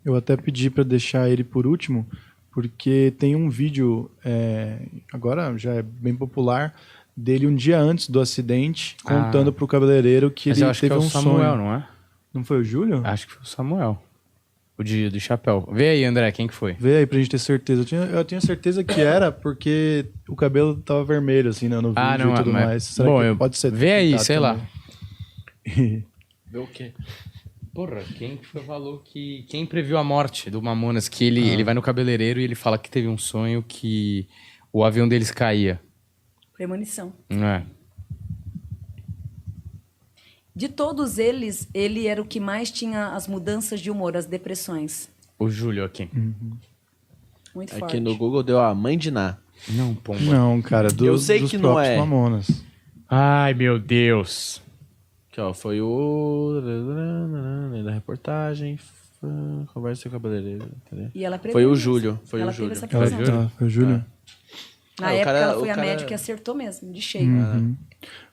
Eu até pedi para deixar ele por último, porque tem um vídeo, agora já é bem popular, dele um dia antes do acidente, contando pro cabeleireiro que ele teve um sonho. Samuel, não é? Não foi o Júlio? Acho que foi o Samuel. O do chapéu. Vê aí, André, quem que foi? Vê aí pra gente ter certeza. Eu tinha certeza que era porque o cabelo tava vermelho, assim, né, no vídeo não, e tudo mais. Será bom, que pode ser? Vê aí, sei também? lá. Vê o quê? Porra, quem falou que... Quem previu a morte do Mamonas? Que ele vai no cabeleireiro e ele fala que teve um sonho que o avião deles caía. Premonição. Não é? De todos eles, ele era o que mais tinha as mudanças de humor, as depressões. O Júlio aqui. Muito forte. Aqui no Google deu a mãe de Ná. Não, pomba. Não, cara, Eu sei dos que não próprios é. Mamonas. Ai, meu Deus. Aqui, ó, foi o... da reportagem, conversa com o cabeleireiro, entendeu? E ela Foi o previu Júlio, isso. foi Ela o teve Júlio. essa Ela, previsão. foi o Júlio? Na o época, cara- ela o foi a cara- médica que acertou mesmo, de cheio.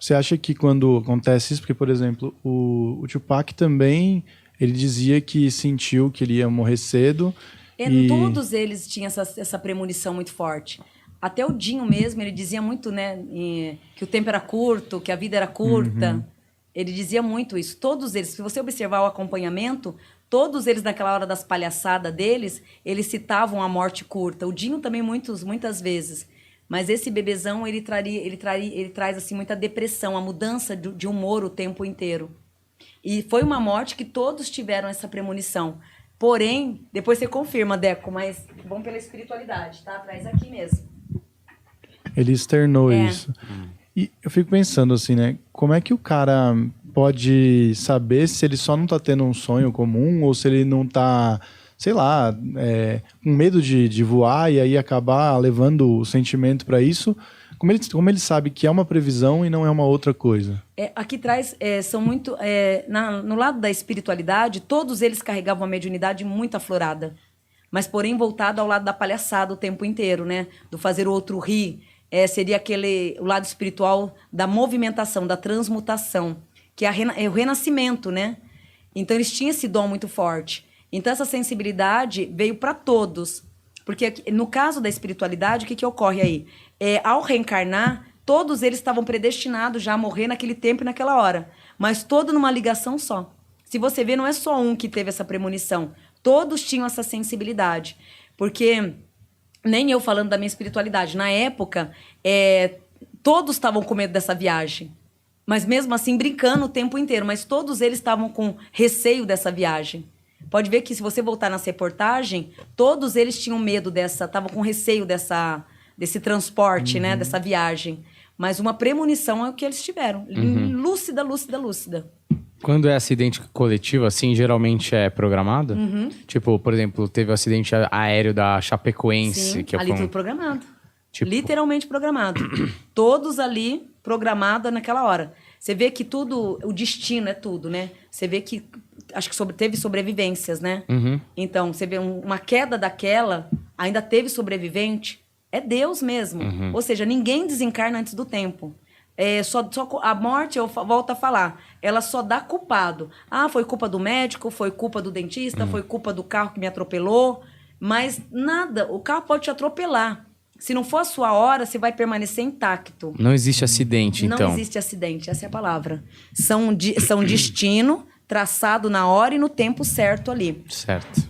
Você acha que quando acontece isso, porque, por exemplo, o Tupac também, ele dizia que sentiu que ele ia morrer cedo. Todos eles tinham essa premonição muito forte. Até o Dinho mesmo, ele dizia muito, né, que o tempo era curto, que a vida era curta. Ele dizia muito isso. Todos eles, se você observar o acompanhamento, todos eles, naquela hora das palhaçadas deles, eles citavam a morte curta. O Dinho também muitas vezes. Mas esse bebezão, ele traz assim, muita depressão, a mudança de humor o tempo inteiro. E foi uma morte que todos tiveram essa premonição. Porém, depois você confirma, Deco, mas vamos pela espiritualidade, tá? Traz aqui mesmo. Ele externou isso. E eu fico pensando assim, né? Como é que o cara pode saber se ele só não tá tendo um sonho comum ou se ele não tá, sei lá, com medo de voar e aí acabar levando o sentimento para isso? Como ele sabe que é uma previsão e não é uma outra coisa? Aqui traz, são muito... no lado da espiritualidade, todos eles carregavam uma mediunidade muito aflorada. Mas, porém, voltada ao lado da palhaçada o tempo inteiro, né? Do fazer o outro rir. Seria o lado espiritual da movimentação, da transmutação, que é o renascimento, né? Então, eles tinham esse dom muito forte. Então, essa sensibilidade veio para todos. Porque, no caso da espiritualidade, o que ocorre aí? Ao reencarnar, todos eles estavam predestinados já a morrer naquele tempo e naquela hora. Mas todo numa ligação só. Se você vê, não é só um que teve essa premonição. Todos tinham essa sensibilidade. Porque... Nem eu falando da minha espiritualidade. Na época, todos estavam com medo dessa viagem. Mas mesmo assim, brincando o tempo inteiro. Mas todos eles estavam com receio dessa viagem. Pode ver que se você voltar nessa reportagem, todos eles tinham medo estavam com receio desse transporte, né? Dessa viagem. Mas uma premonição é o que eles tiveram. Lúcida, lúcida, lúcida. Quando é acidente coletivo, assim, geralmente é programado? Tipo, por exemplo, teve o acidente aéreo da Chapecoense. Sim, que ali tudo programado. Tipo... Literalmente programado. Todos ali programados naquela hora. Você vê que tudo, o destino é tudo, né? Você vê que, acho que teve sobrevivências, né? Então, você vê uma queda daquela, ainda teve sobrevivente, é Deus mesmo. Ou seja, ninguém desencarna antes do tempo. Só a morte, eu volto a falar, ela só dá culpado. Foi culpa do médico, foi culpa do dentista, foi culpa do carro que me atropelou. Mas nada, o carro pode te atropelar. Se não for a sua hora, você vai permanecer intacto. Não existe acidente, então? Não existe acidente, essa é a palavra. São destino traçado na hora e no tempo certo ali. Certo.